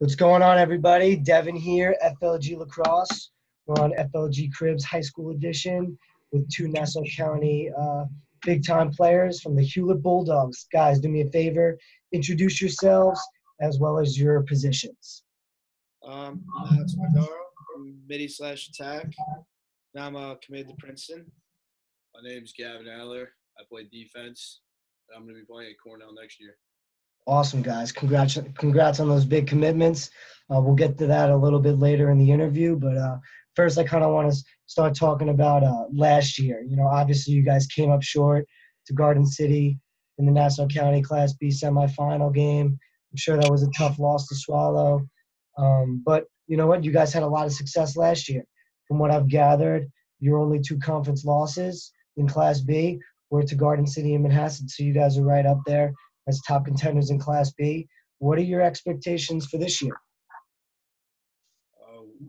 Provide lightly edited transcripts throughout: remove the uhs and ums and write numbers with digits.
What's going on, everybody? Devin here, FLG Lacrosse. We're on FLG Cribs High School Edition with two Nassau County big-time players from the Hewlett Bulldogs. Guys, do me a favor, introduce yourselves as well as your positions. That's Vardaro, midi/attack. Now I'm committed to Princeton. My name's Gavin Adler. I play defense. I'm going to be playing at Cornell next year. Awesome, guys. Congrats on those big commitments. We'll get to that a little bit later in the interview, but first I kind of want to start talking about last year. You know, obviously you guys came up short to Garden City in the Nassau County Class B semifinal game. I'm sure that was a tough loss to swallow. But you know what? You guys had a lot of success last year. From what I've gathered, your only two conference losses in Class B were to Garden City and Manhasset, so you guys are right up there as top contenders in Class B. What are your expectations for this year?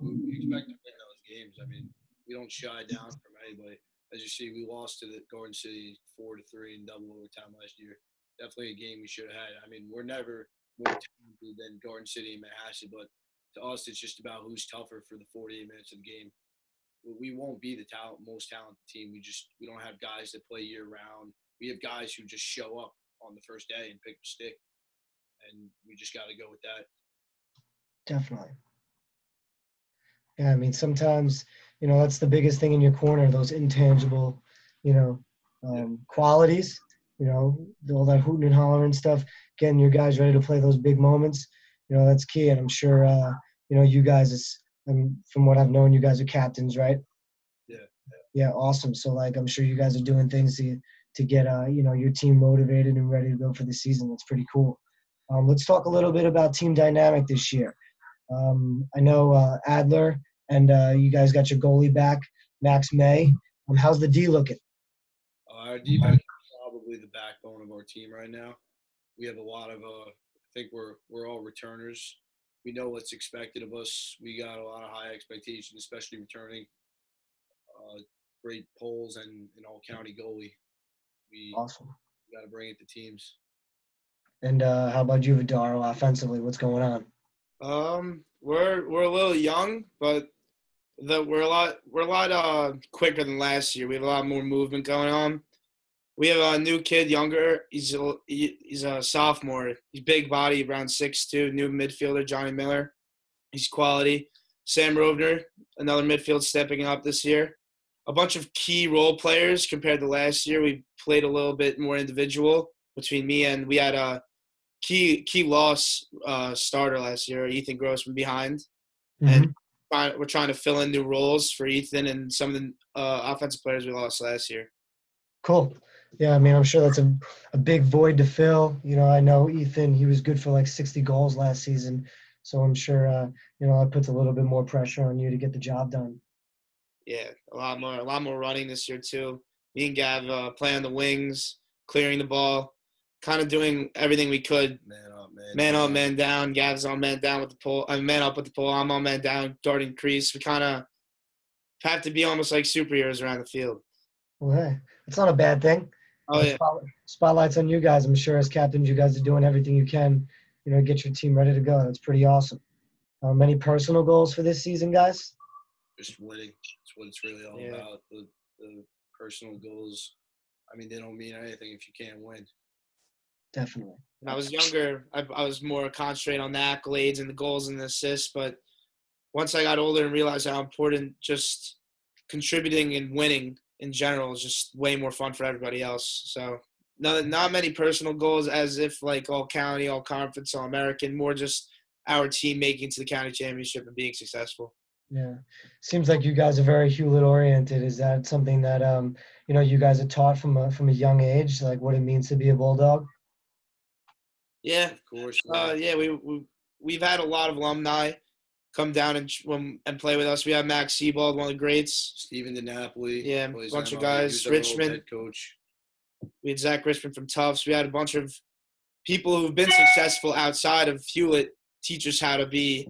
We expect to win those games. I mean, we don't shy down from anybody. As you see, we lost to the Garden City 4-3 in double overtime last year. Definitely a game we should have had. I mean, we're never more talented than Garden City and Manhasset, but to us, it's just about who's tougher for the 48 minutes of the game. We won't be the most talented team. We don't have guys that play year round. We have guys who just show up on the first day and pick the stick, and we just got to go with that. Definitely. Yeah, I mean, sometimes, you know, that's the biggest thing in your corner, those intangible, qualities, you know, all that hooting and hollering stuff, getting your guys ready to play those big moments, you know, that's key. And I'm sure, you guys, from what I've known, you guys are captains, right? Yeah. Yeah, awesome. So, I'm sure you guys are doing things to get, your team motivated and ready to go for the season. That's pretty cool. Let's talk a little bit about team dynamic this year. I know Adler and you guys got your goalie back, Max May. How's the D looking? Our defense is probably the backbone of our team right now. We have a lot of I think we're all returners. We know what's expected of us. We got a lot of high expectations, especially returning great polls and an all-county goalie. Awesome. We got to bring it to teams. And how about you, Vardaro, offensively? What's going on? We're a little young, but we're a lot quicker than last year. We have a lot more movement going on. We have a new kid, younger. He's a sophomore. He's big body, around 6'2", new midfielder, Johnny Miller. He's quality. Sam Rovner, another midfield stepping up this year. A bunch of key role players compared to last year. We played a little bit more individual between me and we had a key loss starter last year, Ethan Gross, from behind. Mm-hmm. And we're trying to fill in new roles for Ethan and some of the offensive players we lost last year. Cool. Yeah, I mean, I'm sure that's a big void to fill. You know, I know Ethan, he was good for 60 goals last season. So I'm sure, that puts a little bit more pressure on you to get the job done. Yeah, a lot more running this year too. Me and Gav playing on the wings, clearing the ball, kind of doing everything we could. Man up, man down. Gav's on man down with the pole. I'm man up with the pole. I'm on man down, guarding crease. We kind of have to be almost like superheroes around the field. Well, hey, it's not a bad thing. Oh, yeah. Spotlight's on you guys. I'm sure as captains, you guys are doing everything you can, get your team ready to go. That's pretty awesome. Any personal goals for this season, guys? Just winning. That's what it's really all about. The personal goals, I mean, they don't mean anything if you can't win. Definitely. When I was younger, I was more concentrated on the accolades and the goals and the assists. But once I got older and realized how important just contributing and winning in general is just way more fun for everybody else. So not many personal goals as if all county, all conference, all American, more just our team making it to the county championship and being successful. Yeah. Seems like you guys are very Hewlett oriented. Is that something that, you guys are taught from a young age, what it means to be a Bulldog? Yeah. Of course. Yeah, we've had a lot of alumni come down and play with us. We have Max Sebald, one of the greats. Steven DiNapoli. Yeah, a bunch of guys. Richmond. Head coach. We had Zach Richmond from Tufts. We had a bunch of people who've been successful outside of Hewlett teach us how to be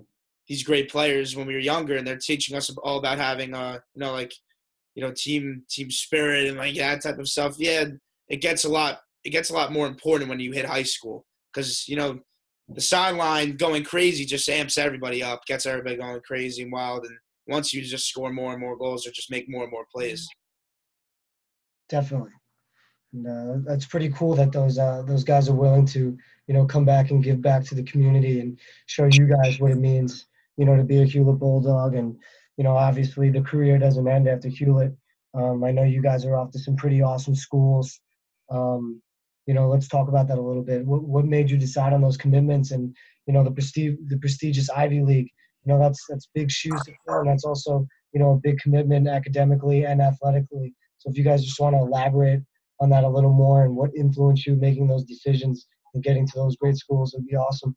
these great players when we were younger, and they're teaching us all about having team spirit and that type of stuff. Yeah, it gets a lot more important when you hit high school because the sideline going crazy just amps everybody up, gets everybody going crazy and wild. And once you just score more and more goals or just make more and more plays. Definitely. And that's pretty cool that those guys are willing to, come back and give back to the community and show you guys what it means, to be a Hewlett Bulldog. And, obviously the career doesn't end after Hewlett. I know you guys are off to some pretty awesome schools. Let's talk about that a little bit. What made you decide on those commitments and, the prestigious Ivy League? That's big shoes to fill, and that's also, a big commitment academically and athletically. So if you guys just want to elaborate on that a little more and what influenced you making those decisions and getting to those great schools, would be awesome.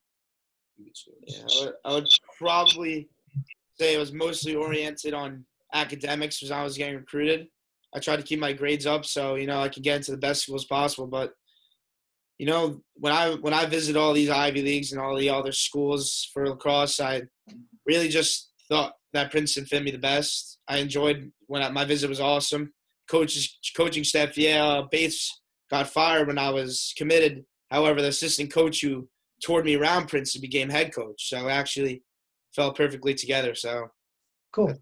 Yeah, I would probably say it was mostly oriented on academics as I was getting recruited. I tried to keep my grades up so, I could get into the best schools possible. But, when I visit all these Ivy Leagues and all the other schools for lacrosse, I really just thought that Princeton fit me the best. I enjoyed my visit was awesome. Coaching staff, Bates got fired when I was committed. However, the assistant coach who toured me around Princeton became head coach. So it actually fell perfectly together. So cool.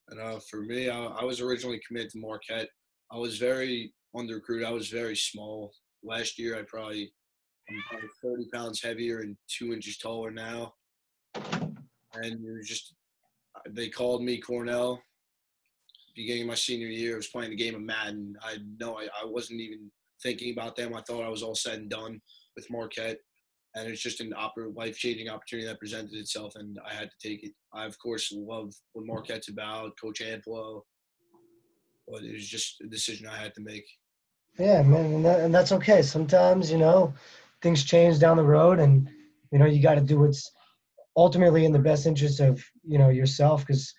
And for me, I was originally committed to Marquette. I was very under-recruited. I was very small. Last year, I'm probably 30 pounds heavier and 2 inches taller now. And it was just – they called me Cornell. Beginning of my senior year, I was playing the game of Madden. I wasn't even thinking about them. I thought I was all said and done with Marquette. And it's just an life-changing opportunity that presented itself, and I had to take it. I, of course, love what Marquette's about, Coach Amplo, but it was just a decision I had to make. Yeah, man, and that's okay. Sometimes, things change down the road, and, you got to do what's ultimately in the best interest of, yourself, because,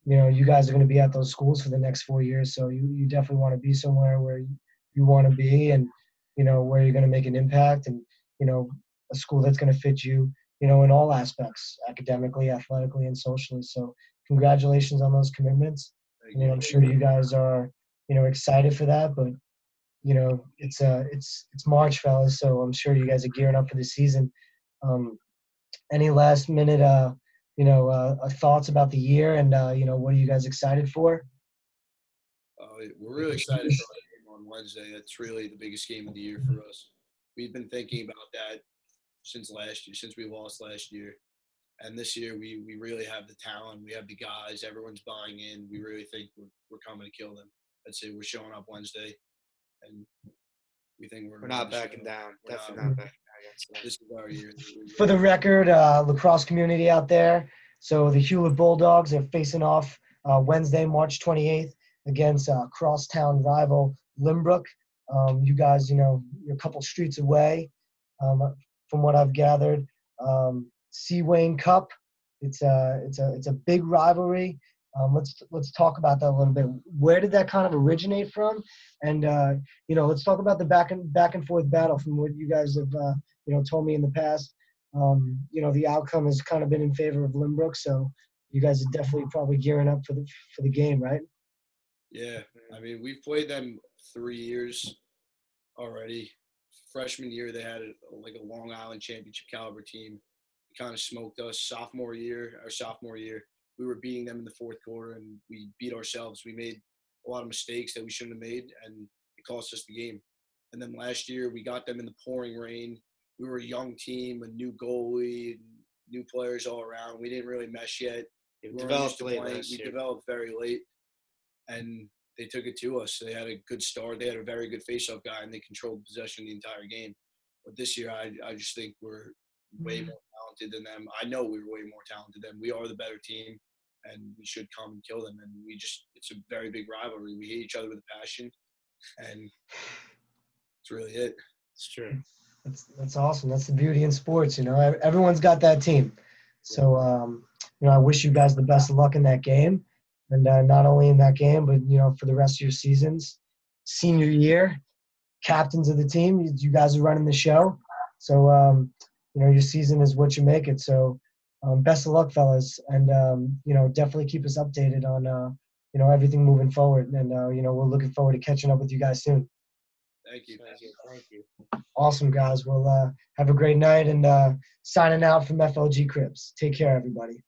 you guys are going to be at those schools for the next 4 years, so you definitely want to be somewhere where you want to be and, where you're going to make an impact and, a school that's going to fit you, in all aspects, academically, athletically, and socially. So congratulations on those commitments. I'm sure you guys are, excited for that, but, it's March, fellas, so I'm sure you guys are gearing up for the season. Any last minute, thoughts about the year and, what are you guys excited for? We're really excited for the game on Wednesday. That's really the biggest game of the year for us. We've been thinking about that since last year, since we lost last year. And this year we really have the talent. We have the guys. Everyone's buying in. We really think we're coming to kill them. I'd say we're showing up Wednesday, and we think we're not backing down. Definitely not backing down. This is our year. For the record, lacrosse community out there, so the Hewlett Bulldogs are facing off Wednesday, March 28th against crosstown rival Lynbrook. You guys, you're a couple streets away. From what I've gathered, Seawane Cup. It's a big rivalry. Let's talk about that a little bit. Where did that kind of originate from? And let's talk about the back and forth battle from what you guys have told me in the past. The outcome has kind of been in favor of Lynbrook, so you guys are definitely probably gearing up for the game, right? Yeah, I mean, we've played them 3 years already. Freshman year, they had a Long Island championship caliber team. They kind of smoked us. Our sophomore year, we were beating them in the fourth quarter, and we beat ourselves. We made a lot of mistakes that we shouldn't have made, and it cost us the game. And then last year, we got them in the pouring rain. We were a young team, a new goalie, new players all around. We didn't really mesh yet. We developed late last year. We developed very late, and they took it to us. They had a good start. They had a very good face-off guy, and they controlled possession the entire game. But this year, I just think we're way more talented than them. I know we're way more talented than them. We are the better team, and we should come and kill them. And it's a very big rivalry. We hate each other with a passion, and that's really it. It's true. That's awesome. That's the beauty in sports. Everyone's got that team. So, I wish you guys the best of luck in that game. And not only in that game, but, for the rest of your seasons. Senior year, captains of the team, you guys are running the show. So, your season is what you make it. So, best of luck, fellas. And, definitely keep us updated on, everything moving forward. And, we're looking forward to catching up with you guys soon. Thank you. Thank you. Awesome, guys. Well, Have a great night, and signing out from FLG Crips. Take care, everybody.